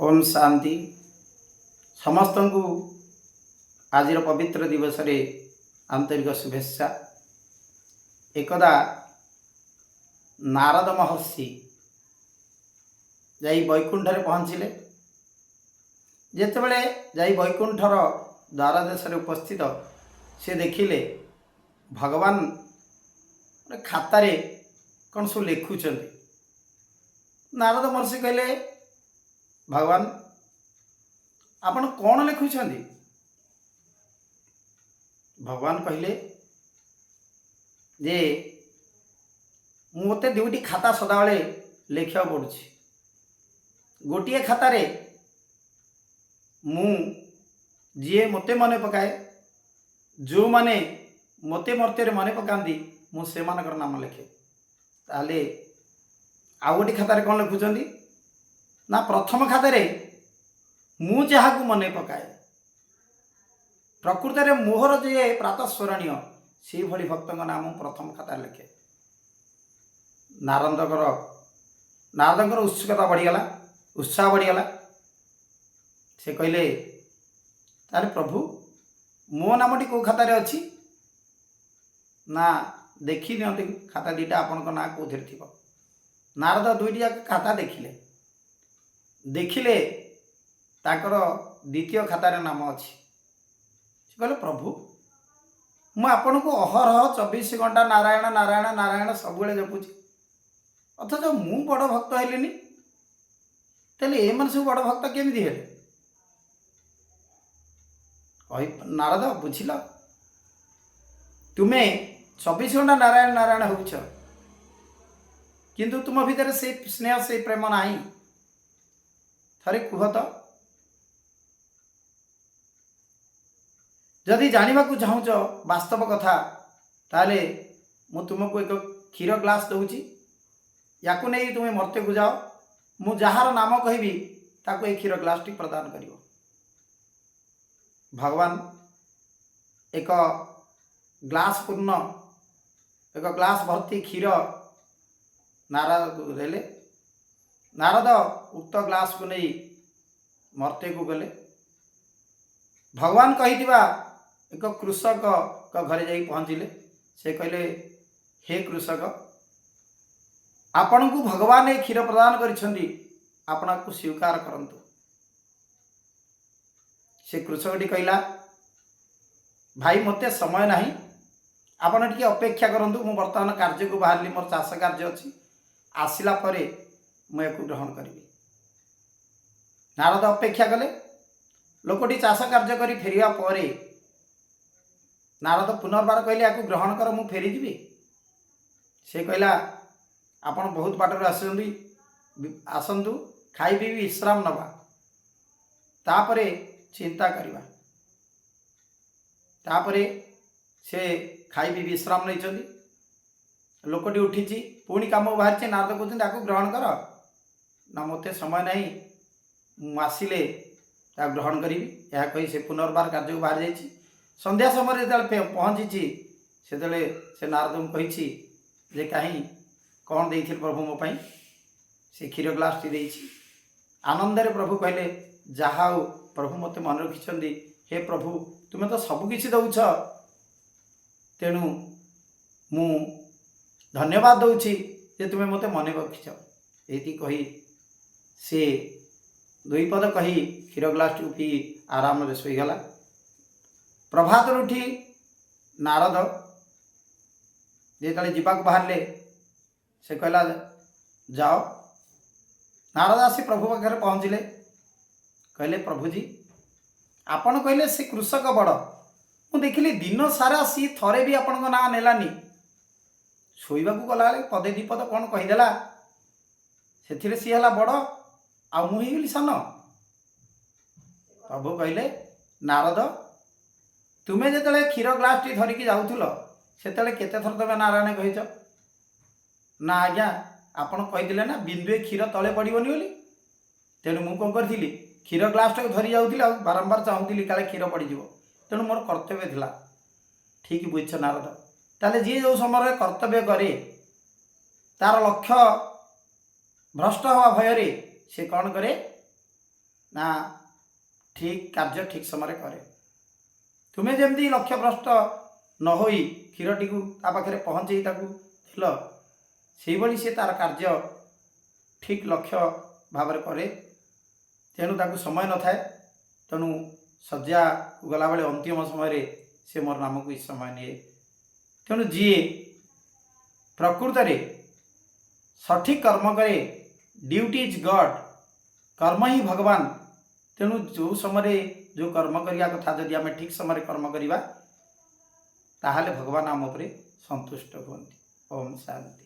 ओम शांति समस्त को आज पवित्र दिवस रे आंतरिक शुभेच्छा। एकदा नारद महर्षि जाई वैकुंठ रे पहुँचले। जेतेबेले जाई वैकुंठर द्वार देश उपस्थित से देखिले भगवान खातार कौन सब लिखुंट। नारद महर्षि कहले, भगवान आपण कौन लिखुंट? भगवान कहले जे मते दुईटी खाता सदाबले लिखा पड़ुछि। गोटे खातार मु जी मते मन पकाए, जो माने मते मर्त्य मन पकाती मुझे नाम लिखे। ताले आउ गोटे खातार कौन लिखुंट ना प्रथम खातार मु जहाँ को मन पकाए प्रकृत में मोहर जे प्रातस्मरणीय से भली भक्त नाम प्रथम खाता लिखे। नारदर उत्सुकता बढ़ीगला, उत्साह बढ़ीगला। से कहले, तारे प्रभु मो नामटी कौ खातार अच्छी ना देखी नि खाता दीटा आपण ना कौन थी। नारद दुईटी जाक खाता देखिले देखिले ताकर द्वितीय खातार नाम अच्छी। कहले, प्रभु मु आपन को अहरह 24 घंटा नारायण नारायण नारायण सबुले जपुची, अथच मु बड़ भक्त हेलिनी। तेल ए मन सब बड़ भक्त केमिति हेले? नारद बुझिल, तुम्हें 24 घंटा नारायण नारायण होउछ, किंतु तुम भीतर से स्नेह से प्रेम नाही। थरे कुह तो, जदि जानवा को चाहूच वास्तव कथा ताले मु तुमको एक क्षीर ग्लास दूची, या नहीं तुम्हें मर्त्य को जाओ, मु जार नाम कहबी ताको एक क्षीर ग्लास टी प्रदान करियो। भगवान एक ग्लास पूर्ण एक ग्लास भर्ती क्षीर नारद को देले। नारद उक्त ग्लास को नहीं मर्त्य को गले। भगवान कही एक कृषक का घरे जाई पहुँचले। से कहले, हे कृषक, आपण को भगवान ए क्षीर प्रदान करिसेंती, आपना को स्वीकार करंतु। से कृषकटी कहला, भाई मते समय नहीं, आपण टिके अपेक्षा करंतु, मु वर्तमान कार्य को बाहरली, मोर चाष कार्य अछि, आसिला परे मु एको ग्रहण करिबी। नारद अपेक्षा कले। लोकटी चाष कार्य करी फेरिया परे नारद पुनर्बार कहले, याकू ग्रहण कर, मु फेरी जीवी। से कहला, आपण बहुत बाटर आसंतु, खाई पी विश्राम नवा, तापरे चिंता करिबा। तापरे से खाई पी विश्राम नहीं। लोकटी उठी पुणी काम बाहर। नारद कहते आपको ग्रहण कर ना, मते समय नहीं, आसिले ग्रहण करी। यह कही से पुनर्बार कार्य को बाहर जाइए। संध्या समय जो पहुँची से नारद को कही जे कहीं कौन दे प्रभु मो पाई? से क्षीर ग्लास टी देछि। आनंदरे प्रभु कहले, जहा हो प्रभु मते मन रखिछंदी। हे प्रभु तुम्हें तो सबकिछि दउछ, तेणु मु धन्यवाद दउछि जे तुम्हें मते मन रखिछ। एति कही से दुई पद कही क्षीर ग्लास टी पी आराम रे सोईगला। प्रभात उठी नारद जिते जीवाक बाहर से कहला, जाओ। नारद आसी प्रभु पाखे पहुँचले। कहले, प्रभुजी आपण कहले से कृषक बड़, मु देखिली दिन सारा सी थरे भी आपण ना नेलानी। शोइबा को गला पदे दीपद कौन कहीदेला, से सी है बड़ आ मुगली सान। प्रभु कहले, नारद तुम्हें जिते क्षीर ग्लास टी धरिकी जाऊल से केते थर तुम नारायण कहीच ना? आज्ञा आपण कहीदेले ना बिंदुए क्षीर तले पड़ोनी बोली। तेणु मु कौन करी क्षीर ग्लास टाक धरी जाऊँगी, बारंबार चाहूली काले क्षीर पड़ज। तेणु मोर कर्तव्य थिला। ठीक बुझ नारद। ताले जी जो समय कर्तव्य करे तार लक्ष्य भ्रष्ट हवा भय से कौन करे ନା ଠିକ୍ କାର୍ଯ୍ୟ ଠିକ୍ ସମୟରେ କରେ। ତୁମେ ଯେମିତି ଲକ୍ଷ୍ୟଭ୍ରଷ୍ଟ ନ ହୋଇ କ୍ଷୀରଟିକୁ ତା ପାଖରେ ପହଞ୍ଚେଇ ତାକୁ ଦେଲ, ସେଇଭଳି ସେ ତାର କାର୍ଯ୍ୟ ଠିକ୍ ଲକ୍ଷ୍ୟ ଭାବରେ କରେ। ତେଣୁ ତାକୁ ସମୟ ନଥାଏ। ତେଣୁ ଶଯ୍ୟାକୁ ଗଲାବେଳେ ଅନ୍ତିମ ସମୟରେ ସେ ମୋର ନାମକୁ ଇ ସମୟ ନିଏ। ତେଣୁ ଯିଏ ପ୍ରକୃତରେ ସଠିକ୍ କର୍ମ କରେ, ଡ୍ୟୁଟି ଇଜ୍ ଗଡ୍, କର୍ମ ହିଁ ଭଗବାନ। ତେଣୁ ଯେଉଁ ସମୟରେ ଯେଉଁ କର୍ମ କରିବା କଥା ଯଦି ଆମେ ଠିକ୍ ସମୟରେ କର୍ମ କରିବା, ତାହେଲେ ଭଗବାନ ଆମ ଉପରେ ସନ୍ତୁଷ୍ଟ ହୁଅନ୍ତି। ଓମ୍ ଶାନ୍ତି।